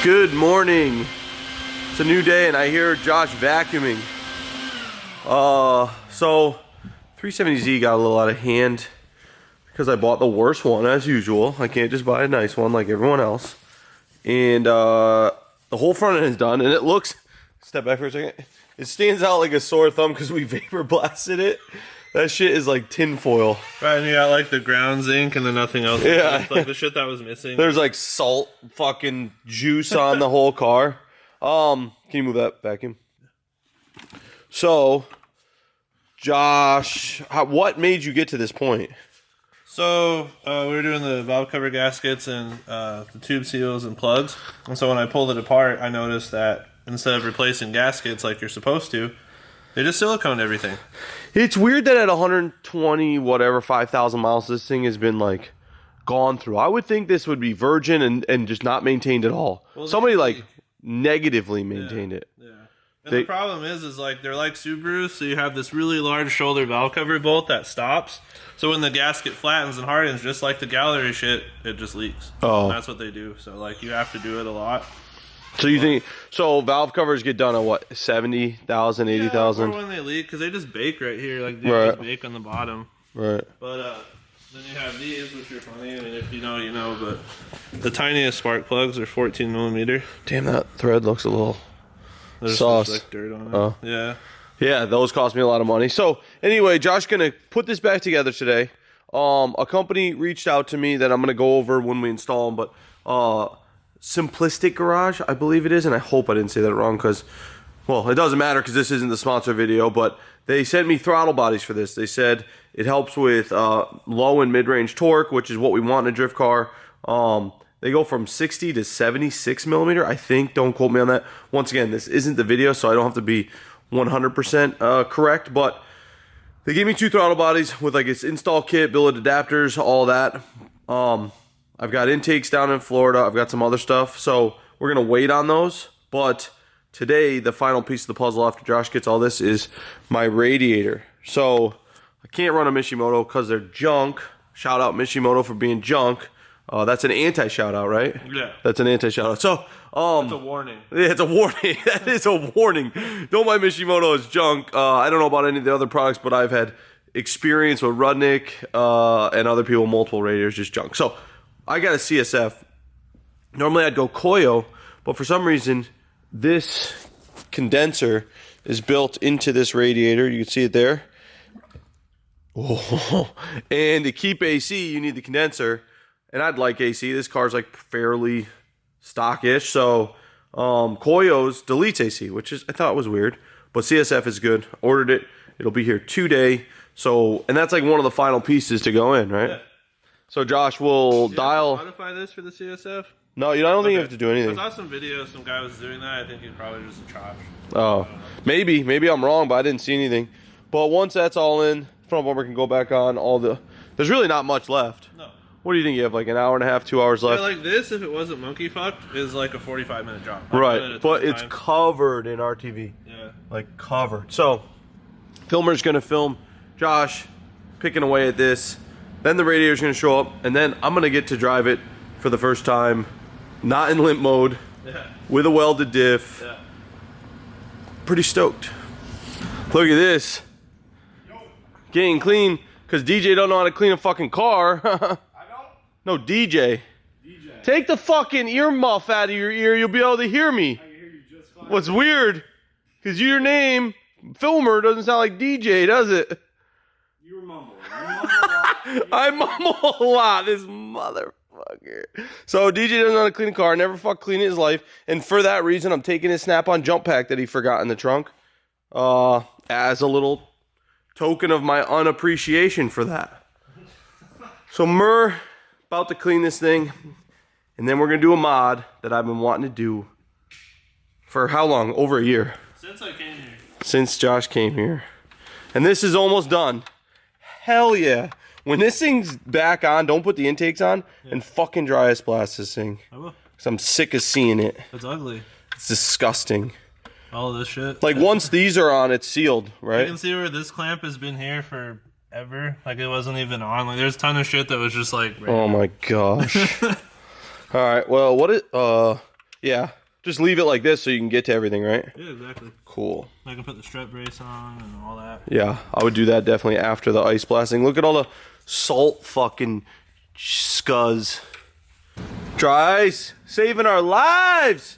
Good morning. It's a new day and I hear Josh vacuuming. So 370Z got a little out of hand because I bought the worst one as usual. I can't just buy a nice one like everyone else. And the whole front end is done and it looks, step back for a second. It stands out like a sore thumb because we vapor blasted it. That shit is like tin foil. Right, and you got like the ground zinc and then nothing else. Yeah. Like the shit that was missing. There's like salt fucking juice on the whole car. Can you move that vacuum? So, Josh, what made you get to this point? So, we were doing the valve cover gaskets and the tube seals and plugs. And so when I pulled it apart, I noticed that instead of replacing gaskets like you're supposed to, they just siliconed everything. It's weird that at 120 whatever 5,000 miles this thing has been like gone through. I would think this would be virgin and just not maintained at all. Well, somebody like negatively maintained it. Yeah. And the problem is like they're like Subarus, so you have this really large shoulder valve cover bolt that stops. So when the gasket flattens and hardens, just like the gallery shit, it just leaks. Oh, and that's what they do. So like you have to do it a lot. So you think so? Valve covers get done at what, 70,000, 80,000? Yeah, or when they leak, because they just bake right here, like they just bake on the bottom. Right. But then you have these, which are funny. I mean, if you know, you know. But the tiniest spark plugs are 14 millimeter. Damn, that thread looks a little sauce. Like dirt on it. Oh. Yeah. Yeah, those cost me a lot of money. So anyway, Josh gonna put this back together today. A company reached out to me that I'm gonna go over when we install them, but Simplistic Garage, I believe it is, and I hope I didn't say that wrong because, well, it doesn't matter because this isn't the sponsor video, but they sent me throttle bodies for this. They said it helps with low and mid-range torque, which is what we want in a drift car. They go from 60 to 76 millimeter, I think. Don't quote me on that. Once again, this isn't the video, so I don't have to be 100% correct, but they gave me two throttle bodies with like its install kit, billet adapters, all that. I've got intakes down in Florida. I've got some other stuff. So we're going to wait on those. But today, the final piece of the puzzle after Josh gets all this is my radiator. So I can't run a Mishimoto because they're junk. Shout out Mishimoto for being junk. That's an anti-shout out, right? Yeah. That's an anti-shout out. So, it's a warning. Yeah, it's a warning. That is a warning. Don't buy Mishimoto as junk. I don't know about any of the other products, but I've had experience with Rudnick and other people, multiple radiators, just junk. So I got a CSF. Normally I'd go Koyo, but for some reason this condenser is built into this radiator. You can see it there. Oh. And to keep AC, you need the condenser. And I'd like AC. This car's like fairly stockish. So Koyo's deletes AC, which is I thought was weird. But CSF is good. Ordered it. It'll be here today. So, and that's like one of the final pieces to go in, right? Yeah. So Josh will dial. Modify this for the CSF? No, I don't think you have to do anything. I saw some videos. Some guy was doing that. I think he's probably just a chop. Oh, maybe I'm wrong, but I didn't see anything. But once that's all in, front bumper can go back on. There's really not much left. No. What do you think? You have like an hour and a half, 2 hours left. Yeah, like this, if it wasn't monkey fucked, is like a 45-minute job. Right, but it's covered in RTV. Yeah. Like covered. So, filmer's gonna film Josh picking away at this. Then the radiator's gonna show up, and then I'm gonna get to drive it for the first time, not in limp mode, with a welded diff. Yeah. Pretty stoked. Look at this. Getting clean, because DJ don't know how to clean a fucking car. I don't? No, DJ. Take the fucking earmuff out of your ear, you'll be able to hear me. I can hear you just fine. What's weird, because your name, Filmer, doesn't sound like DJ, does it? You mumble. I mumble a lot, this motherfucker. So DJ doesn't know how to clean a car, never fuck clean in his life, and for that reason, I'm taking his Snap-on jump pack that he forgot in the trunk, as a little token of my unappreciation for that. So about to clean this thing, and then we're gonna do a mod that I've been wanting to do for how long? Over a year. Since I came here. Since Josh came here. And this is almost done. Hell yeah. When this thing's back on, don't put the intakes on and fucking dry ice blast this thing. I will. Because I'm sick of seeing it. It's ugly. It's disgusting. All of this shit. Like once these are on, it's sealed, right? You can see where this clamp has been here forever. Like it wasn't even on. Like there's a ton of shit that was just like. Oh my gosh. All right. Well, Yeah. Just leave it like this so you can get to everything, right? Yeah, exactly. Cool. I can put the strut brace on and all that. Yeah, I would do that definitely after the ice blasting. Look at all the salt fucking scuzz. Dry ice, saving our lives.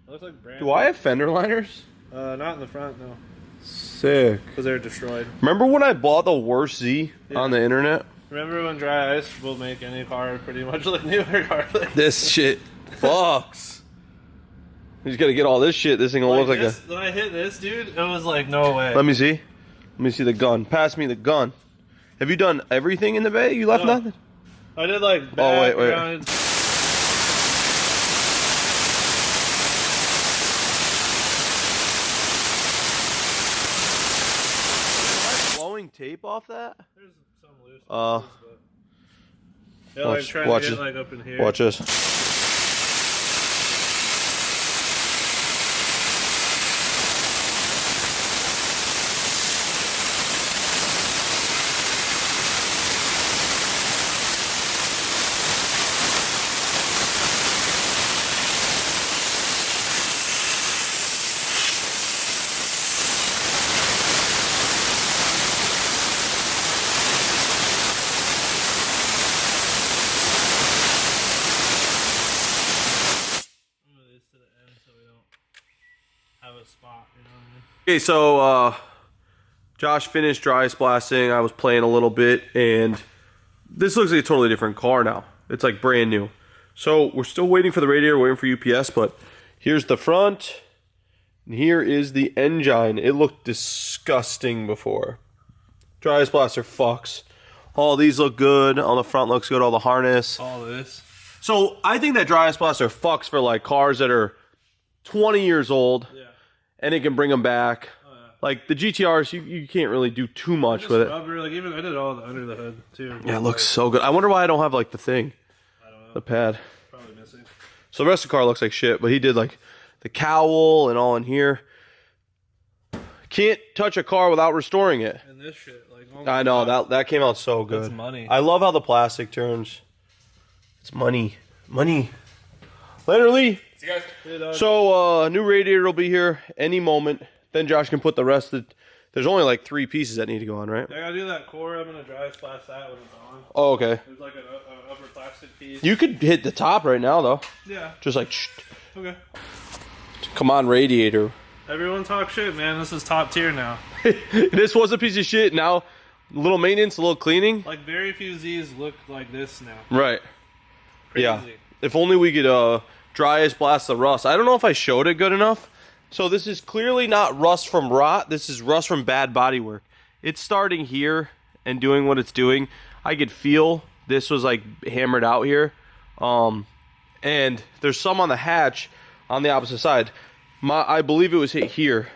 It looks like brand Do I have fender liners? not in the front, no. Sick. Because they're destroyed. Remember when I bought the worst Z on the internet? Remember when dry ice will make any car pretty much look new regardless? This shit fucks. You just gotta get all this shit. This thing will look like a... When I hit this, dude, it was like, no way. Let me see. Let me see the gun. Pass me the gun. Have you done everything in the bay? You left nothing? I did like Oh, wait. background. Blowing tape off that? There's some loose Uh, pieces, but... Yeah, like trying watch to get this. like up in here. Watch this. Spot, you know what I mean? Okay, so Josh finished dry ice blasting. I was playing a little bit, and this looks like a totally different car now. It's like brand new. So we're still waiting for the radiator, waiting for UPS, but here's the front, and here is the engine. It looked disgusting before. Dry ice blaster fucks. All these look good. On the front looks good. All the harness. All this. So I think that dry ice blaster fucks for like cars that are 20 years old. Yeah. And it can bring them back. Oh, yeah. Like the GTRs, you can't really do too much with it. Rubber, like even I did all the under the hood too. Yeah, it looks so good. I wonder why I don't have like the thing, I don't know. the pad. Probably missing. So the rest of the car looks like shit, but he did like the cowl and all in here. Can't touch a car without restoring it. And this shit, like oh I my know God. that came out so good. That's money. I love how the plastic turns. It's money, money. Later, Lee. See you guys. Hey, dog. So new radiator will be here any moment. Then Josh can put the rest of. There's only like 3 pieces that need to go on, right? I gotta do that core. I'm gonna dry splash that when it's on. Oh, okay. There's like an upper plastic piece. You could hit the top right now, though. Yeah. Just like, Okay. come on, radiator. Everyone talk shit, man. This is top tier now. This was a piece of shit. Now, a little maintenance, a little cleaning. Like very few Z's look like this now. Right. Crazy. Yeah. If only we could dry ice blast the rust. I don't know if I showed it good enough. So this is clearly not rust from rot. This is rust from bad bodywork. It's starting here and doing what it's doing. I could feel this was like hammered out here. And there's some on the hatch on the opposite side. I believe it was hit here.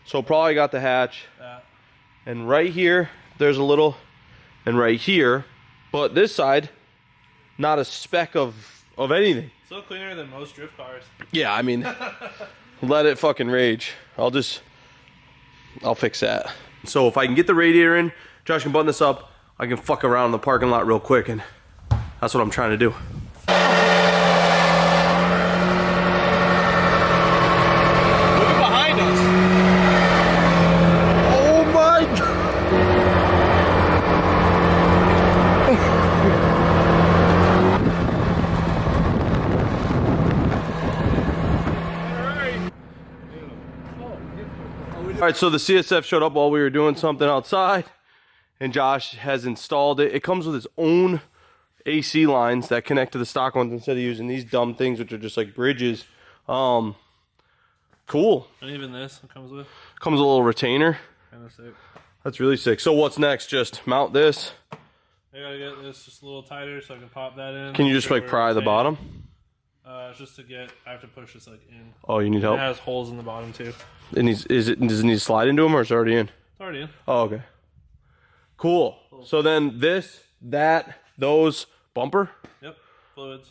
So probably got the hatch. And right here, there's a little, and right here. But this side, not a speck of anything. So cleaner than most drift cars. Yeah, I mean, let it fucking rage. I'll fix that. So if I can get the radiator in, Josh can button this up, I can fuck around in the parking lot real quick, and that's what I'm trying to do. Look at behind us. Oh my God. All right, so the CSF showed up while we were doing something outside, and Josh has installed it. It comes with its own AC lines that connect to the stock ones instead of using these dumb things, which are just like bridges. Cool. And even this it comes with. Comes with a little retainer. Kind of sick. That's really sick. So what's next? Just mount this. I gotta get this just a little tighter so I can pop that in. Can you just like pry the bottom? Just to get, I have to push this like in. Oh, you need help? It has holes in the bottom too. Does it need to slide into them, or is it already in? It's already in. Oh, okay. Cool. So then this, that, those, bumper, Yep. Fluids.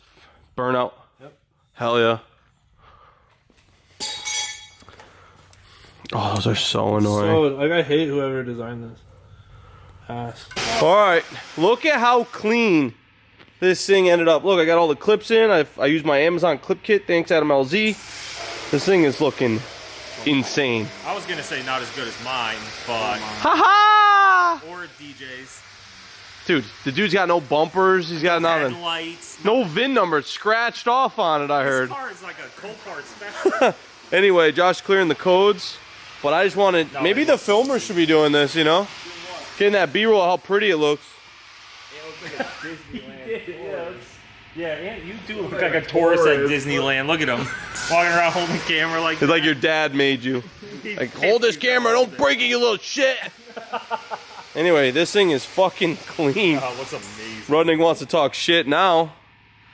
burnout. Yep. Hell yeah. Oh, those are so annoying. So like I hate whoever designed this. Ass. All right, look at how clean this thing ended up, look, I got all the clips in. I used my Amazon clip kit, thanks Adam LZ. This thing is looking insane. I was gonna say not as good as mine, but or DJ's. Dude, the dude's got no bumpers. He's got nothing. Headlights. No VIN number. It's scratched off on it, I heard. This car is like a cold part special. Anyway, Josh clearing the codes. But I just wanted, maybe the filmer should be doing this, you know? Getting that B-roll, how pretty it looks. It looks like a Disneyland. Yeah, and you do look like a tourist at Disneyland. Look at him. Walking around holding the camera like It's like your dad made you. Like, hold this camera, don't break it, you little shit. Anyway, this thing is fucking clean. Oh, it looks amazing. Rudnick wants to talk shit now.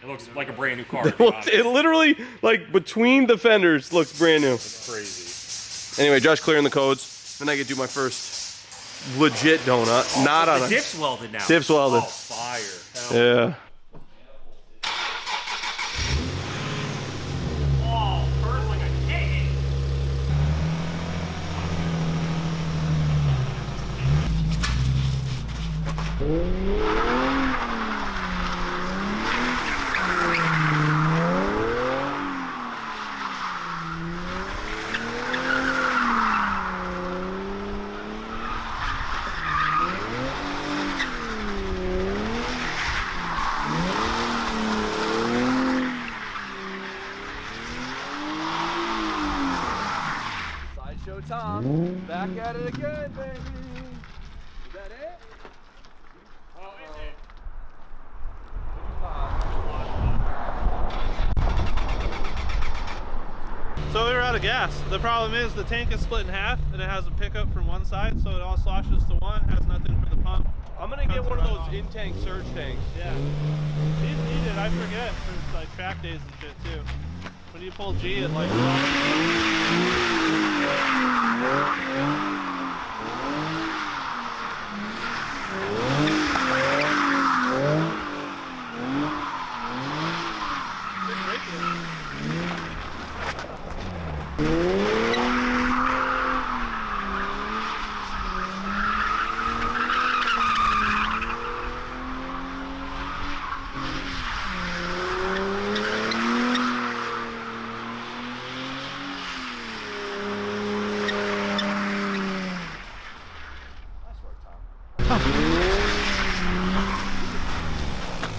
It looks like a brand new car. To be honest. It literally, like, between the fenders, looks brand new. It's crazy. Anyway, Josh clearing the codes. Then I can do my first legit donut. Not on The a... dip's welded now. Dip's welded. Oh, fire. Yeah. Oh, burns like a kitten. Sideshow Tom, back at it again, baby. Is that it? Oh, is it? So we were out of gas. The problem is the tank is split in half and it has a pickup from one side, so it all sloshes to one, has nothing for the pump. I'm gonna get one of those in-tank surge tanks. Yeah. These needed, I forget, for like track days and shit too. When you pull G, it like...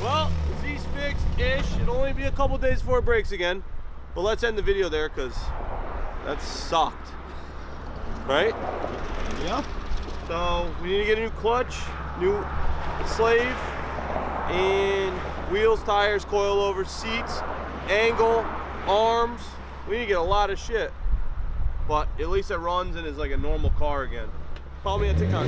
Well, the Z's fixed-ish. It'll only be a couple days before it breaks again. But let's end the video there, because that sucked. Right? Yeah. So, we need to get a new clutch, new slave, and wheels, tires, coilover, seats, angle, arms. We need to get a lot of shit. But at least it runs and is like a normal car again. Follow me on TikTok.